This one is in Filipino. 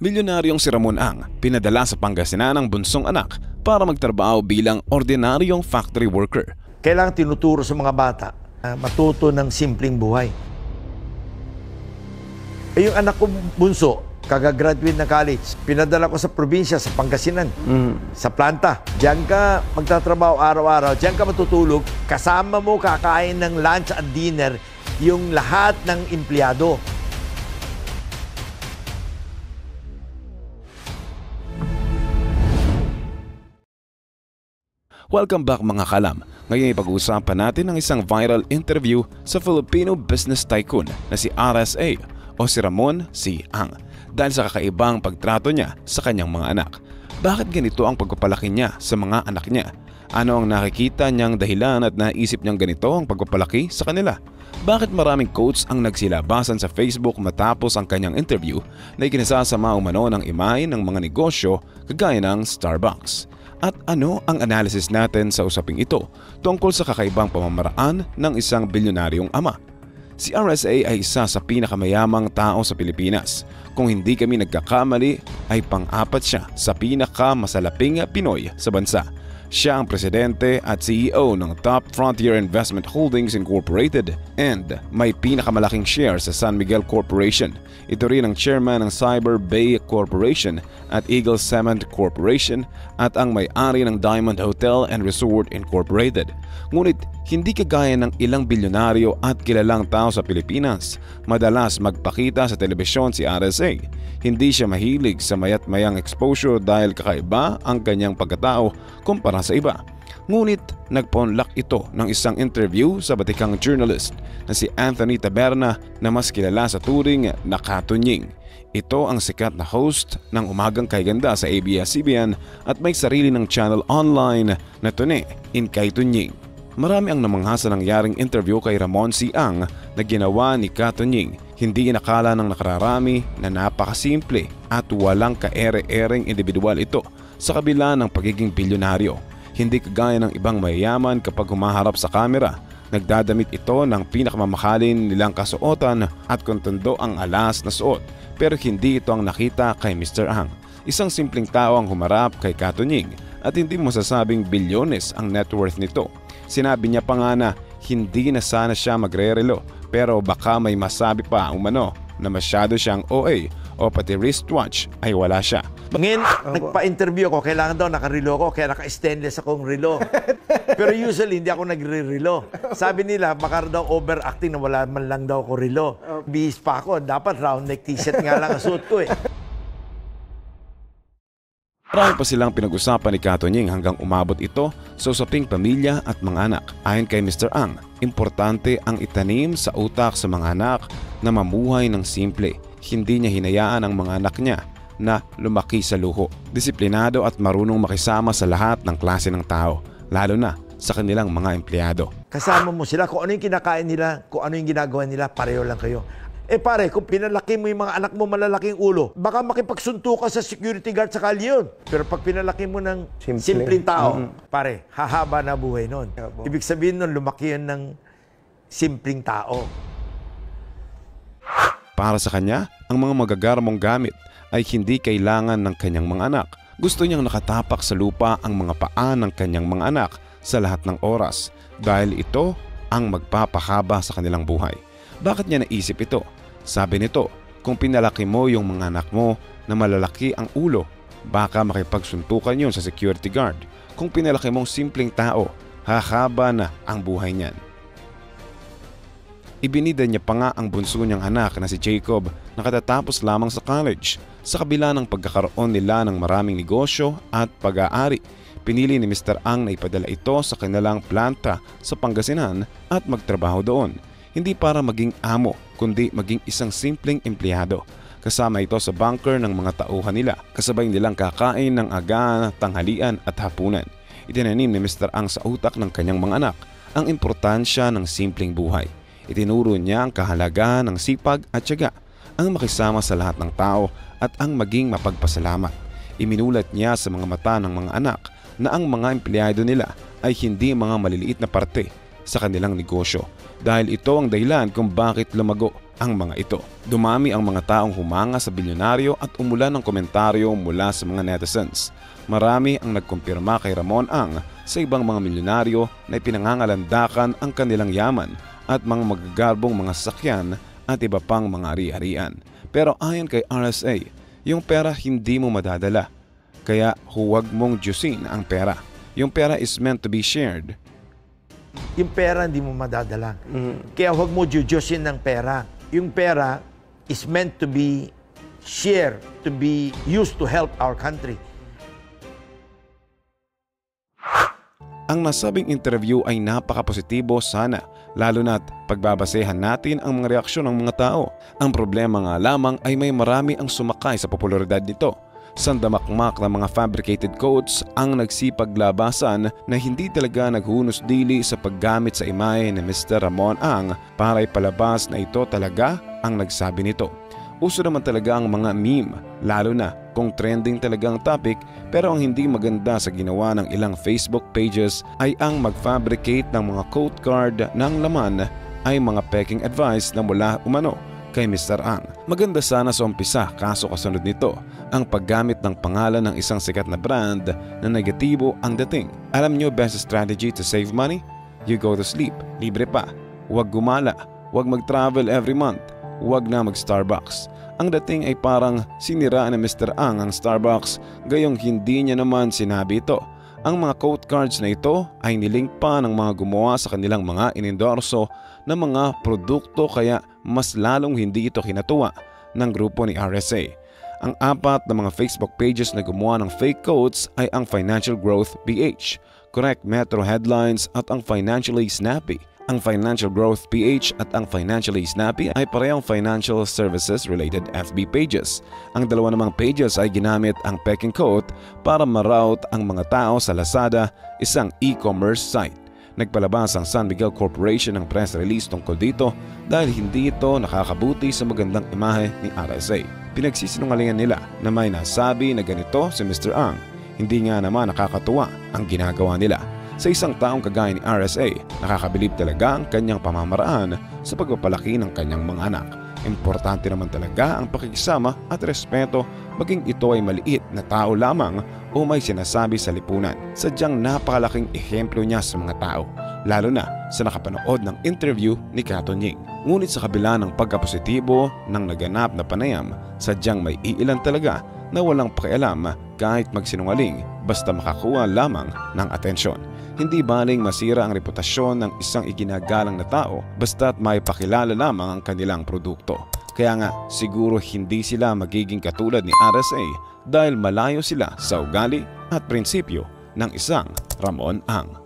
Milyonaryong si Ramon Ang pinadala sa Pangasinan ang bunsong anak para magtrabaho bilang ordinaryong factory worker. Kailangan tinuturo sa mga bata matuto ng simpleng buhay. Yung anak ko bunso, kagagraduate na college, pinadala ko sa probinsya, sa Pangasinan, sa planta. Diyan ka magtatrabaho araw-araw, diyan ka matutulog, kasama mo kakain ng lunch at dinner yung lahat ng empleyado. Welcome back mga kalam. Ngayon ipag-uusapan natin ang isang viral interview sa Filipino business tycoon na si RSA o si Ramon C. Ang dahil sa kakaibang pagtrato niya sa kanyang mga anak. Bakit ganito ang pagpapalaki niya sa mga anak niya? Ano ang nakikita niyang dahilan at naisip niyang ganito ang pagpapalaki sa kanila? Bakit maraming quotes ang nagsilabasan sa Facebook matapos ang kanyang interview na ikinasasama umano ng imahe ng mga negosyo kagaya ng Starbucks? At ano ang analysis natin sa usaping ito tungkol sa kakaibang pamamaraan ng isang bilyonaryong ama? Si RSA ay isa sa pinakamayamang tao sa Pilipinas. Kung hindi kami nagkakamali ay pang-apat siya sa pinakamasalaping Pinoy sa bansa. Siya ang presidente at CEO ng Top Frontier Investment Holdings Incorporated and may pinakamalaking share sa San Miguel Corporation. Ito rin ang chairman ng Cyber Bay Corporation at Eagle Cement Corporation at ang may-ari ng Diamond Hotel and Resort Incorporated. Ngunit hindi kagaya ng ilang bilyonaryo at kilalang tao sa Pilipinas, madalas magpakita sa telebisyon si RSA. Hindi siya mahilig sa mayat-mayang exposure dahil kakaiba ang kanyang pagkatao kumpara sa iba. Ngunit nagpaunlak ito ng isang interview sa batikang journalist na si Anthony Taberna na mas kilala sa turing na Katunying. Ito ang sikat na host ng Umagang Kaiganda sa ABS-CBN at may sarili ng channel online na Tune in Katunying. Marami ang namangha sa nangyaring interview kay Ramon C. Ang na ginawa ni Katunying. Hindi inakala ng nakararami na napakasimple at walang kaere-ereng individual ito sa kabila ng pagiging bilyonaryo. Hindi kagaya ng ibang mayayaman kapag humaharap sa kamera. Nagdadamit ito ng pinakamamahalin nilang kasuotan at kontendo ang alas na suot. Pero hindi ito ang nakita kay Mr. Ang. Isang simpleng tao ang humarap kay Katunying at hindi masasabing bilyones ang net worth nito. Sinabi niya pa nga na hindi na sana siya magre-relo pero baka may masabi pa umano na masyado siyang OA o pati wristwatch ay wala siya. Ngayon, nagpa-interview ako, kailangan daw nakarelo ako, kaya naka-stainless akong relo. Pero usually, hindi ako nagre-relo. Sabi nila, baka daw overacting na wala man lang daw ako relo. Bihis pa ako, dapat round neck t-shirt nga lang ang suit ko eh. Marami pa silang pinag-usapan ni Katunying hanggang umabot ito sa usaping pamilya at mga anak. Ayon kay Mr. Ang, importante ang itanim sa utak sa mga anak na mamuhay ng simple. Hindi niya hinayaan ang mga anak niya na lumaki sa luho. Disiplinado at marunong makisama sa lahat ng klase ng tao, lalo na sa kanilang mga empleyado. Kasama mo sila, kung ano yung kinakain nila, kung ano yung ginagawa nila, pareho lang kayo. Eh pare, kung pinalaki mo yung mga anak mo malalaking ulo, baka makipagsunto ka sa security guard sa kalye yun. Pero pag pinalaki mo ng simpleng tao, pare, hahaba na buhay nun. Ibig sabihin nun, lumaki yan ng simpleng tao. Para sa kanya, ang mga magagarmong gamit ay hindi kailangan ng kanyang mga anak. Gusto niyang nakatapak sa lupa ang mga paa ng kanyang mga anak sa lahat ng oras dahil ito ang magpapahaba sa kanilang buhay. Bakit niya naisip ito? Sabi nito, kung pinalaki mo yung mga anak mo na malalaki ang ulo, baka makipagsuntukan yun sa security guard. Kung pinalaki mong simpleng tao, hahaba na ang buhay niyan. Ibinida niya pa nga ang bunso niyang anak na si Jacob na katatapos lamang sa college. Sa kabila ng pagkakaroon nila ng maraming negosyo at pag-aari, pinili ni Mr. Ang na ipadala ito sa kanilang planta sa Pangasinan at magtrabaho doon. Hindi para maging amo, kundi maging isang simpleng empleyado. Kasama ito sa bunker ng mga tauhan nila, kasabay nilang kakain ng aga, tanghalian at hapunan. Itinanim ni Mr. Ang sa utak ng kanyang mga anak ang importansya ng simpleng buhay. Itinuro niya ang kahalagahan ng sipag at tiyaga, ang makisama sa lahat ng tao at ang maging mapagpasalamat. Iminulat niya sa mga mata ng mga anak na ang mga empleyado nila ay hindi mga maliliit na parte sa kanilang negosyo dahil ito ang dahilan kung bakit lumago ang mga ito. Dumami ang mga taong humanga sa bilyonaryo at umulan ng komentaryo mula sa mga netizens. Marami ang nagkumpirma kay Ramon Ang sa ibang mga milyonaryo na ipinangangalandakan ang kanilang yaman at mga magagarbong mga sasakyan at iba pang mga ari-arian. Pero ayon kay RSA, yung pera hindi mo madadala. Kaya huwag mong diyusin ang pera. Yung pera is meant to be shared. Yung pera hindi mo madadala. Kaya huwag mo diyusin ng pera. Yung pera is meant to be shared, to be used to help our country. Ang nasabing interview ay napaka-positibo sana, lalo na't pagbabasehan natin ang mga reaksyon ng mga tao. Ang problema nga lamang ay may marami ang sumakay sa popularidad nito. Sandamakmak na mga fabricated quotes ang nagsipaglabasan na hindi talaga naghunos dili sa paggamit sa imahe ni Mr. Ramon Ang para ipalabas na ito talaga ang nagsabi nito. Uso naman talaga ang mga meme, lalo na kung trending talagang topic, pero ang hindi maganda sa ginawa ng ilang Facebook pages ay ang mag-fabricate ng mga quote card ng laman ay mga peking advice na mula umano kay Mr. Ang. Maganda sana sa umpisa, kaso kasunod nito ang paggamit ng pangalan ng isang sikat na brand na negatibo ang dating. Alam nyo best strategy to save money? You go to sleep, libre pa. Huwag gumala, huwag mag-travel every month, huwag na mag-Starbucks. Ang dating ay parang siniraan ni Mr. Ang Starbucks, gayong hindi niya naman sinabi ito. Ang mga quote cards na ito ay nilink pa ng mga gumawa sa kanilang mga inendorso na mga produkto, kaya mas lalong hindi ito kinatuwa ng grupo ni RSA. Ang apat na mga Facebook pages na gumawa ng fake quotes ay ang Financial Growth PH, Correct Metro Headlines at ang Financially Snappy. Ang Financial Growth PH at ang Financially Snappy ay parehong financial services related FB pages. Ang dalawa namang pages ay ginamit ang peking quote para ma-route ang mga tao sa Lazada, isang e-commerce site. Nagpalabas ang San Miguel Corporation ng press release tungkol dito dahil hindi ito nakakabuti sa magandang imahe ni RSA. Pinagsisinungalingan nila na may nasabi na ganito si Mr. Ang. Hindi nga naman nakakatuwa ang ginagawa nila. Sa isang taong kagaya ni RSA, nakakabilib talaga ang kanyang pamamaraan sa pagpapalaki ng kanyang mga anak. Importante naman talaga ang pakikisama at respeto, maging ito ay maliit na tao lamang o may sinasabi sa lipunan. Sadyang napakalaking ehemplo niya sa mga tao, lalo na sa nakapanood ng interview ni Kato Nying. Ngunit sa kabila ng pagkapositibo ng naganap na panayam, sadyang may iilan talaga na walang pakialam kahit magsinungaling basta makakuha lamang ng atensyon. Hindi baling masira ang reputasyon ng isang iginagalang na tao basta't may pakilala lamang ang kanilang produkto. Kaya nga siguro hindi sila magiging katulad ni RSA dahil malayo sila sa ugali at prinsipyo ng isang Ramon Ang.